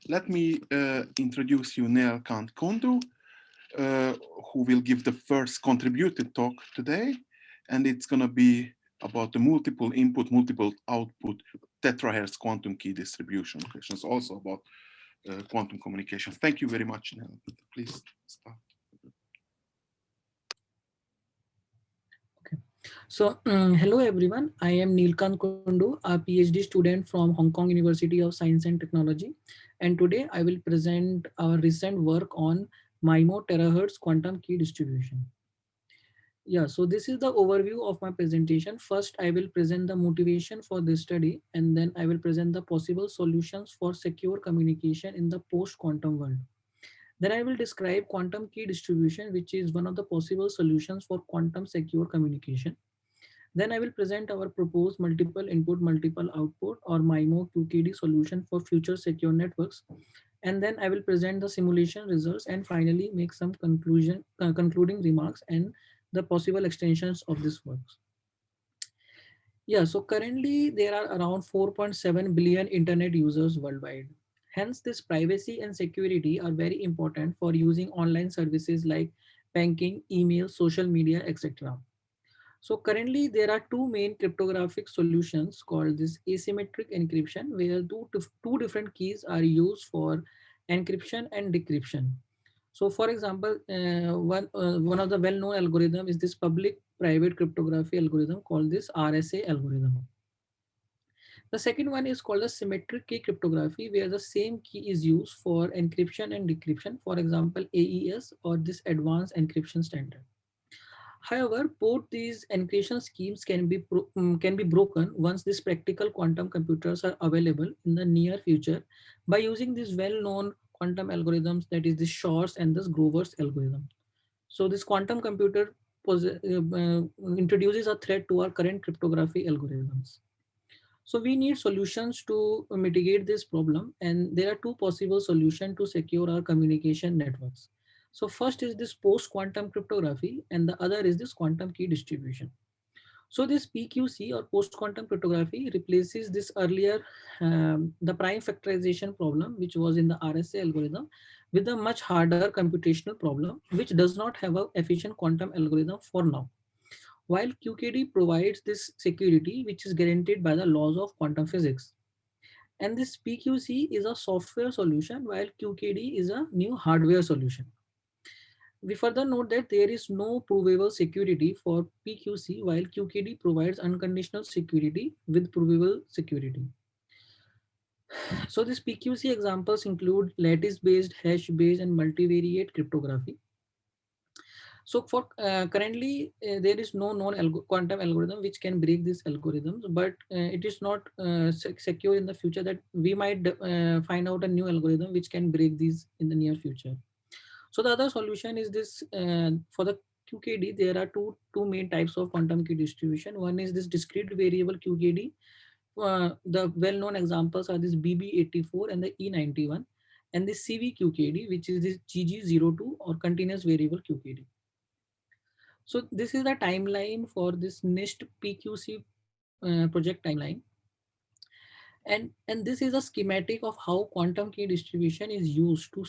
Let me introduce you Neil Kant Kundu, uh, who will give the first contributed talk today. And it's going to be about the multiple input, multiple output terahertz quantum key distribution questions, also about quantum communication. Thank you very much, Neil. Please start. Okay. So, hello everyone. I am Neelkant Kundu, a PhD student from Hong Kong University of Science and Technology. And today I will present our recent work on MIMO terahertz quantum key distribution. Yeah, so this is the overview of my presentation. First, I will present the motivation for this study, and then I will present the possible solutions for secure communication in the post-quantum world. Then I will describe quantum key distribution, which is one of the possible solutions for quantum secure communication. Then I will present our proposed multiple input, multiple output or MIMO QKD solution for future secure networks. And then I will present the simulation results and finally make some concluding remarks and the possible extensions of this work. Yeah, so currently there are around 4.7 billion internet users worldwide. Hence, this privacy and security are very important for using online services like banking, email, social media, etc. So currently there are two main cryptographic solutions called this asymmetric encryption, where two different keys are used for encryption and decryption. So for example, one of the well-known algorithm is this public private cryptography algorithm called this RSA algorithm. The second one is called the symmetric key cryptography, where the same key is used for encryption and decryption, for example, AES or this advanced encryption standard. However, both these encryption schemes can be broken once these practical quantum computers are available in the near future by using these well-known quantum algorithms, that is the Shor's and this Grover's algorithm. So this quantum computer introduces a threat to our current cryptography algorithms. So we need solutions to mitigate this problem, and there are two possible solutions to secure our communication networks. So first is this post-quantum cryptography, and the other is this quantum key distribution. So this PQC or post-quantum cryptography replaces this earlier the prime factorization problem, which was in the RSA algorithm, with a much harder computational problem, which does not have an efficient quantum algorithm for now. While QKD provides this security, which is guaranteed by the laws of quantum physics. And this PQC is a software solution, while QKD is a new hardware solution. We further note that there is no provable security for PQC, while QKD provides unconditional security with provable security. So these PQC examples include lattice-based, hash-based, and multivariate cryptography. So for currently, there is no known quantum algorithm which can break these algorithms, but it is not secure in the future that we might find out a new algorithm which can break these in the near future. So the other solution is this for the QKD, there are two main types of quantum key distribution. One is this discrete variable QKD. The well-known examples are this BB84 and the E91, and this CVQKD, which is this GG02 or continuous variable QKD. So this is the timeline for this NIST PQC project timeline. And this is a schematic of how quantum key distribution is used to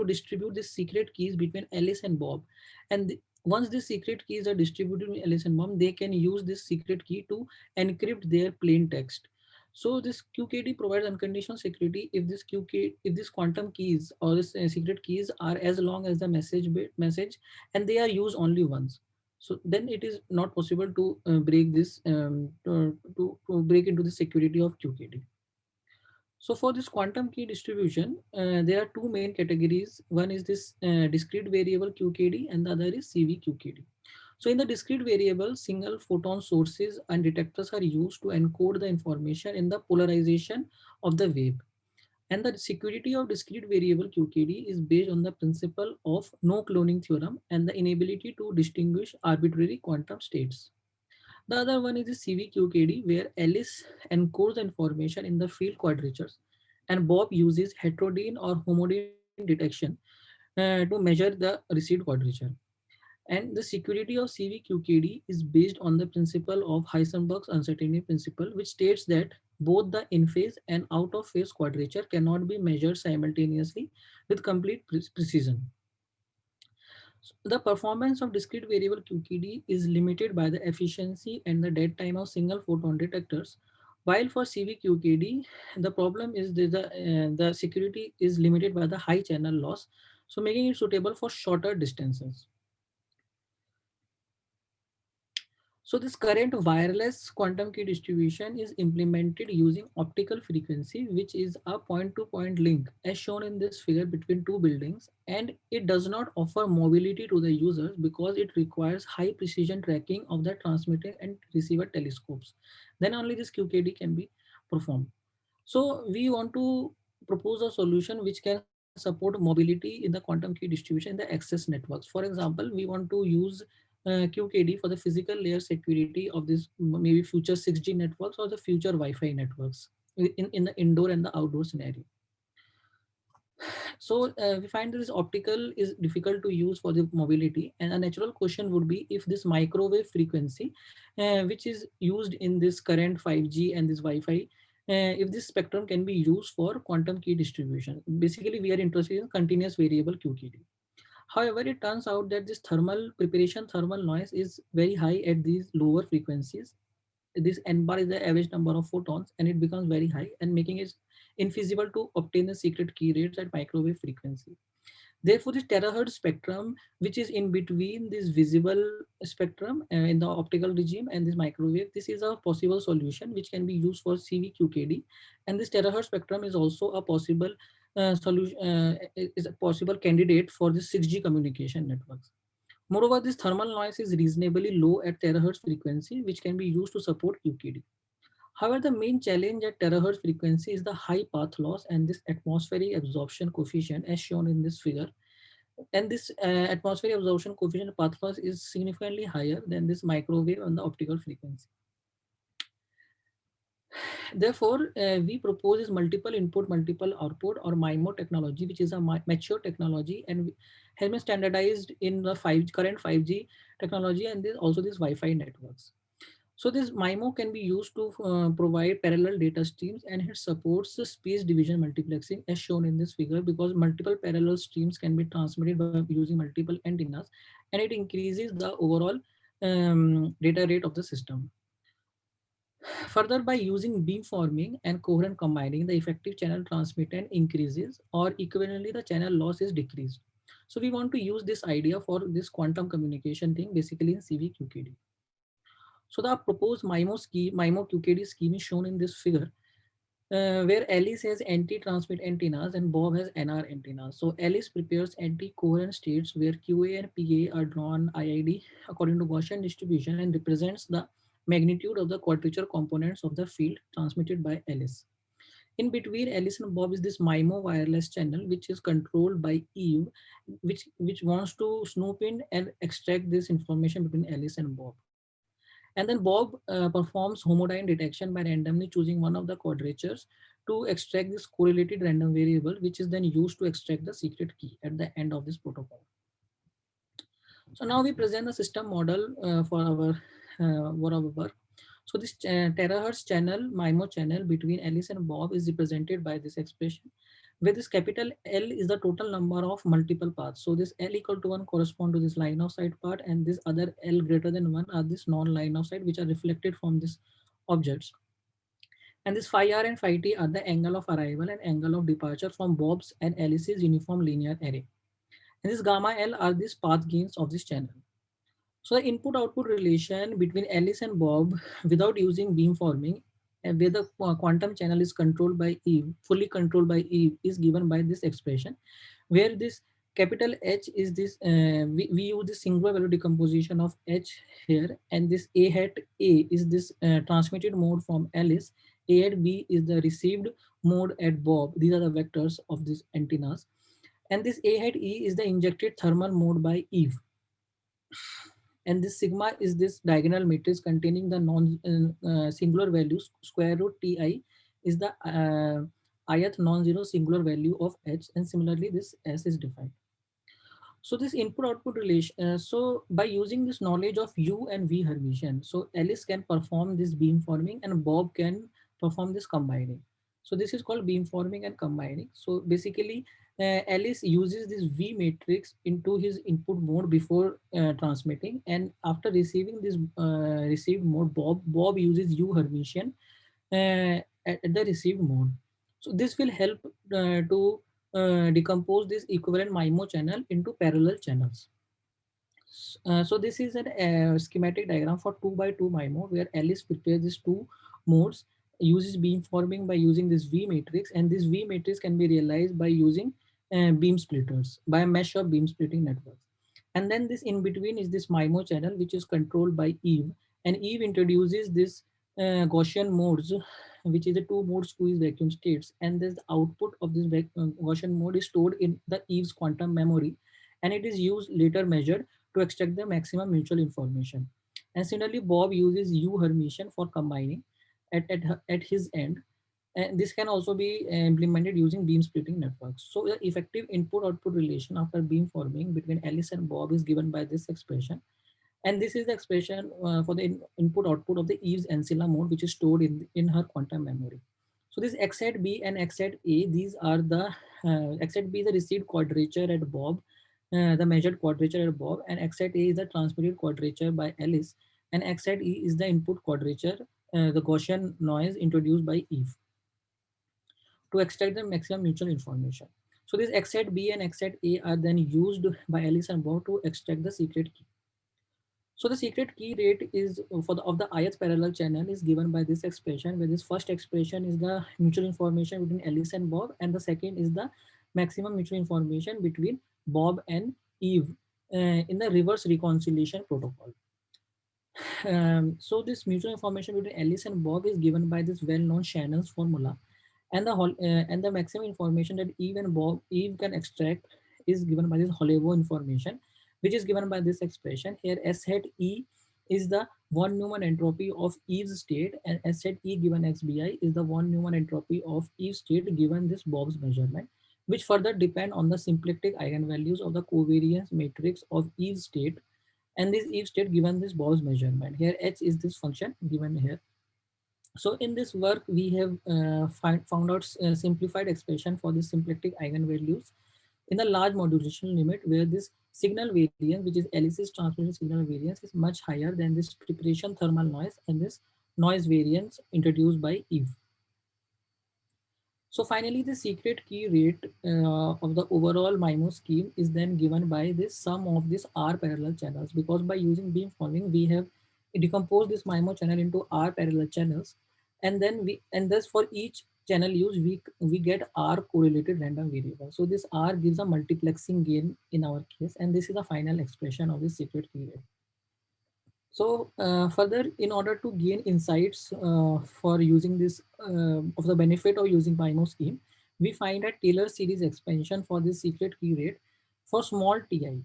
distribute the secret keys between Alice and Bob. And once these secret keys are distributed with Alice and Bob, they can use this secret key to encrypt their plain text. So this QKD provides unconditional security if these quantum keys or this secret keys are as long as the message and they are used only once. So then it is not possible to break this to break into the security of QKD. So for this quantum key distribution, there are two main categories. One is this discrete variable QKD and the other is CVQKD. So in the discrete variable, single photon sources and detectors are used to encode the information in the polarization of the wave. And the security of discrete variable QKD is based on the principle of no cloning theorem and the inability to distinguish arbitrary quantum states. The other one is the CVQKD, where Alice encodes the information in the field quadratures, and Bob uses heterodyne or homodynamic detection to measure the received quadrature. And the security of CVQKD is based on the principle of Heisenberg's uncertainty principle, which states that Both the in-phase and out-of-phase quadrature cannot be measured simultaneously with complete precision. The performance of discrete variable QKD is limited by the efficiency and the dead time of single photon detectors. While for CVQKD, the problem is that the security is limited by the high channel loss, so making it suitable for shorter distances. So this current wireless quantum key distribution is implemented using optical frequency, which is a point-to-point link as shown in this figure between two buildings. And it does not offer mobility to the users because it requires high precision tracking of the transmitter and receiver telescopes. Then only this QKD can be performed. So we want to propose a solution which can support mobility in the quantum key distribution in the access networks. For example, we want to use QKD for the physical layer security of this maybe future 6G networks or the future Wi-Fi networks in the indoor and the outdoor scenario. So we find this optical is difficult to use for the mobility, and a natural question would be if this microwave frequency, which is used in this current 5G and this Wi-Fi, if this spectrum can be used for quantum key distribution. Basically, we are interested in continuous variable QKD. However, it turns out that this thermal noise is very high at these lower frequencies. This n bar is the average number of photons, and it becomes very high and making it infeasible to obtain the secret key rates at microwave frequency. Therefore, this terahertz spectrum, which is in between this visible spectrum in the optical regime and this microwave, this is a possible solution which can be used for CVQKD. And this terahertz spectrum is also a possible solution, is a possible candidate for the 6G communication networks. Moreover, this thermal noise is reasonably low at terahertz frequency, which can be used to support QKD. However, the main challenge at terahertz frequency is the high path loss and this atmospheric absorption coefficient as shown in this figure. And this atmospheric absorption coefficient path loss is significantly higher than this microwave on the optical frequency. Therefore, we propose is multiple input, multiple output or MIMO technology, which is a mature technology and has been standardized in the current 5G technology and also these Wi-Fi networks. So this MIMO can be used to provide parallel data streams, and it supports the space division multiplexing as shown in this figure because multiple parallel streams can be transmitted by using multiple antennas, and it increases the overall data rate of the system. Further, by using beamforming and coherent combining, the effective channel transmittance increases or equivalently the channel loss is decreased. So we want to use this idea for this quantum communication thing basically in CVQKD. So the proposed MIMO QKD scheme is shown in this figure, where Alice has anti-transmit antennas and Bob has NR antennas. So Alice prepares anti-coherent states where QA and PA are drawn IID according to Gaussian distribution and represents the magnitude of the quadrature components of the field transmitted by Alice. In between Alice and Bob is this MIMO wireless channel, which is controlled by Eve, which wants to snoop in and extract this information between Alice and Bob. And then Bob performs homodyne detection by randomly choosing one of the quadratures to extract this correlated random variable, which is then used to extract the secret key at the end of this protocol. So now we present the system model for our work. So this terahertz channel, MIMO channel between Alice and Bob is represented by this expression, where this capital L is the total number of multiple paths. So this L equal to 1 correspond to this line of sight part, and this other L greater than 1 are this non-line of sight which are reflected from this objects. And this phi r and phi t are the angle of arrival and angle of departure from Bob's and Alice's uniform linear array. And this gamma L are these path gains of this channel. So the input-output relation between Alice and Bob without using beamforming, and where the quantum channel is controlled by Eve, fully controlled by Eve, is given by this expression, where this capital H is this, we use the singular value decomposition of H here, and this A hat A is this transmitted mode from Alice, A at B is the received mode at Bob. These are the vectors of these antennas. And this A hat E is the injected thermal mode by Eve. And this sigma is this diagonal matrix containing the singular values. Square root Ti is the ith non-zero singular value of H, and similarly this S is defined. So this input-output relation, so by using this knowledge of U and V Hermitian, so Alice can perform this beamforming and Bob can perform this combining. So this is called beamforming and combining. So basically, Alice uses this V matrix into his input mode before transmitting, and after receiving this received mode, Bob uses U Hermitian at the received mode. So this will help to decompose this equivalent MIMO channel into parallel channels. So this is a schematic diagram for 2 by 2 MIMO where Alice prepares these two modes, uses beamforming by using this V matrix, and this V matrix can be realized by using beam splitters, by a mesh of beam splitting networks. And then this in between is this MIMO channel, which is controlled by Eve, and Eve introduces this Gaussian modes, which is the two mode squeeze vacuum states, and this output of this Gaussian mode is stored in the Eve's quantum memory, and it is used later measured to extract the maximum mutual information. And similarly, Bob uses U Hermitian for combining at his end. And this can also be implemented using beam splitting networks. So the effective input-output relation after beam forming between Alice and Bob is given by this expression. And this is the expression for the input-output of the Eve's ancilla mode, which is stored in her quantum memory. So this X at B and X at A, these are the X at B is the received quadrature at Bob, the measured quadrature at Bob, and X at A is the transmitted quadrature by Alice, and X at E is the input quadrature, the Gaussian noise introduced by Eve to extract the maximum mutual information. So this X at B and X at A are then used by Alice and Bob to extract the secret key. So the secret key rate is for the of the ith parallel channel is given by this expression, where this first expression is the mutual information between Alice and Bob, and the second is the maximum mutual information between Bob and Eve in the reverse reconciliation protocol. So this mutual information between Alice and Bob is given by this well-known Shannon's formula, and the maximum information that Eve can extract is given by this Holevo information, which is given by this expression here. S hat E is the von Neumann entropy of Eve's state, and S hat E given XBI is the von Neumann entropy of Eve's state given this Bob's measurement, which further depend on the symplectic eigenvalues of the covariance matrix of Eve's state, and this Eve state given this Bob's measurement. Here H is this function given here. So in this work, we have found out a simplified expression for the symplectic eigenvalues in the large modulation limit, where this signal variance, which is Alice's transmission signal variance, is much higher than this preparation thermal noise and this noise variance introduced by Eve. So finally, the secret key rate of the overall MIMO scheme is then given by this sum of these R parallel channels, because by using beamforming, we have decomposed this MIMO channel into R parallel channels, and then thus for each channel use, we get R correlated random variable. So this R gives a multiplexing gain in our case, and this is the final expression of the secret key rate. So further, in order to gain insights for using this of the benefit of using MIMO scheme, we find a Taylor series expansion for this secret key rate for small TI.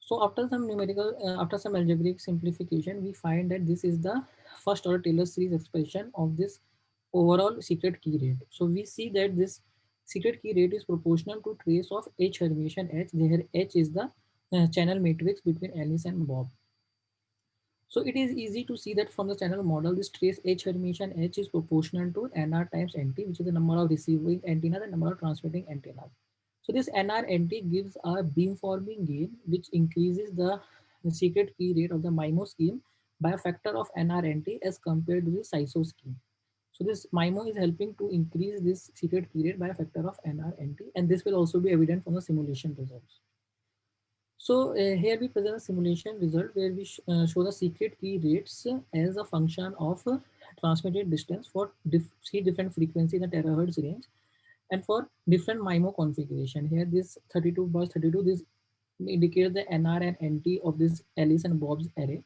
So after some after some algebraic simplification, we find that this is the first order Taylor series expression of this overall secret key rate. So we see that this secret key rate is proportional to trace of H Hermitian H, where H is the channel matrix between Alice and Bob. So it is easy to see that from the channel model, this trace H Hermitian H is proportional to NR times NT, which is the number of receiving antenna, the number of transmitting antenna. So this NR NT gives a beamforming gain, which increases the secret key rate of the MIMO scheme by a factor of NR NT as compared to the SISO scheme. So this MIMO is helping to increase this secret key rate by a factor of NR NT, and this will also be evident from the simulation results. So here we present a simulation result where we show the secret key rates as a function of transmitted distance for three different frequencies in the terahertz range, and for different MIMO configuration. Here this 32 by 32, this indicates the NR and NT of this Alice and Bob's array.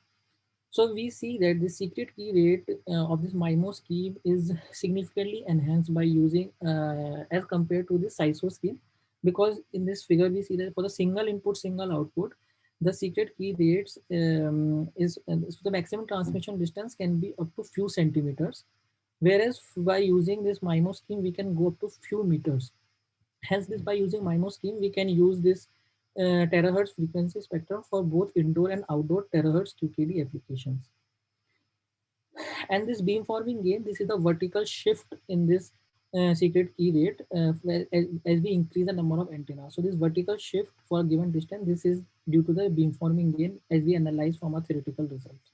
So we see that the secret key rate of this MIMO scheme is significantly enhanced by using as compared to the SISO scheme, because in this figure we see that for the single input, single output, the secret key rates is so the maximum transmission distance can be up to few centimeters, whereas by using this MIMO scheme we can go up to few meters. Hence, this by using MIMO scheme we can use this terahertz frequency spectrum for both indoor and outdoor terahertz QKD applications. And this beamforming gain, this is the vertical shift in this secret key rate as we increase the number of antennas. So this vertical shift for a given distance, this is due to the beamforming gain as we analyze from our theoretical results.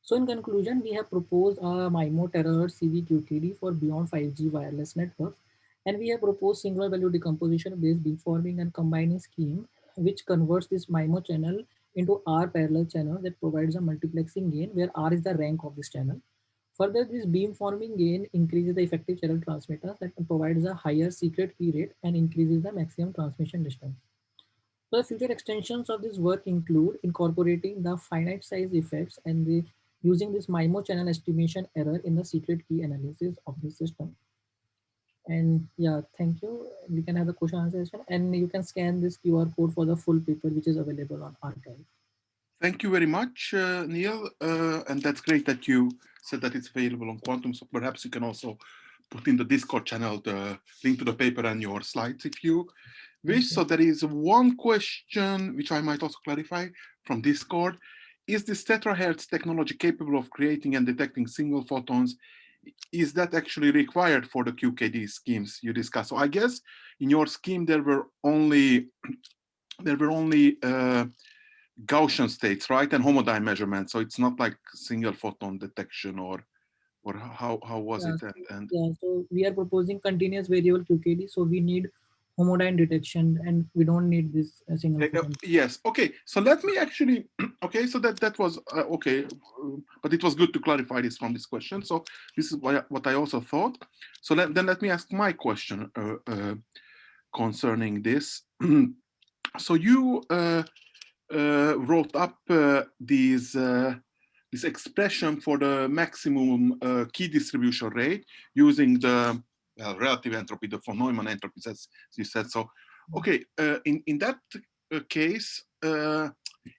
So in conclusion, we have proposed a MIMO terahertz CVQTD for beyond 5G wireless networks, and we have proposed singular value decomposition based beamforming and combining scheme, which converts this MIMO channel into R parallel channel that provides a multiplexing gain where R is the rank of this channel. Further, this beamforming gain increases the effective channel transmitter that provides a higher secret key rate and increases the maximum transmission distance. So the future extensions of this work include incorporating the finite size effects and using this MIMO channel estimation error in the secret key analysis of the system. And yeah, thank you. We can have the question answer session, and you can scan this QR code for the full paper, which is available on arXiv. Thank you very much, Neil. And that's great that you said that it's available on Quantum. So perhaps you can also put in the Discord channel the link to the paper and your slides if you wish. So there is one question which I might also clarify from Discord. Is this terahertz technology capable of creating and detecting single photons? Is that actually required for the QKD schemes you discussed? So I guess in your scheme there were only Gaussian states, right, and homodynamic measurements. So it's not like single photon detection, or how was it? And yeah, so we are proposing continuous variable QKD. So we need homodynamic detection, and we don't need this single photon. Yes. Okay. So let me actually. Okay. So that was okay, but it was good to clarify this from this question. So this is what I also thought. So then let me ask my question concerning this. So you wrote up this expression for the maximum key distribution rate using the relative entropy, the von Neumann entropy, as you said. So, okay, in that case,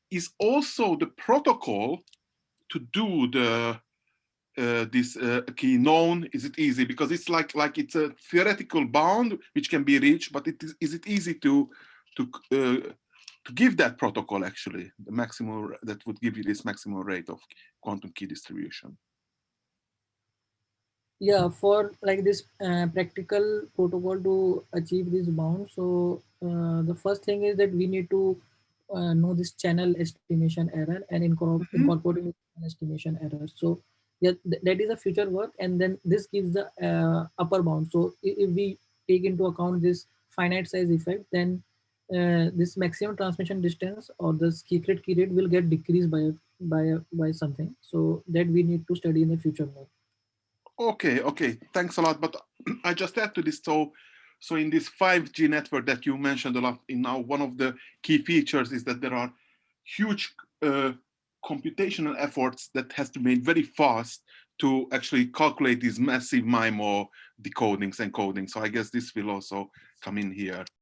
is also the protocol to do the this key known? Is it easy? Because it's like it's a theoretical bound which can be reached, but is it easy to give that protocol actually the maximum that would give you this maximum rate of quantum key distribution? Yeah, for like this practical protocol to achieve this bound. So the first thing is that we need to know this channel estimation error and incorporating estimation error. So yeah, that is a future work, and then this gives the upper bound. So if we take into account this finite size effect, then this maximum transmission distance or the secret key rate will get decreased by something. So that we need to study in the future work. Okay, thanks a lot. But I just add to this, so in this 5G network that you mentioned a lot, in now one of the key features is that there are huge computational efforts that has to be made very fast to actually calculate these massive MIMO decodings and coding. So I guess this will also come in here.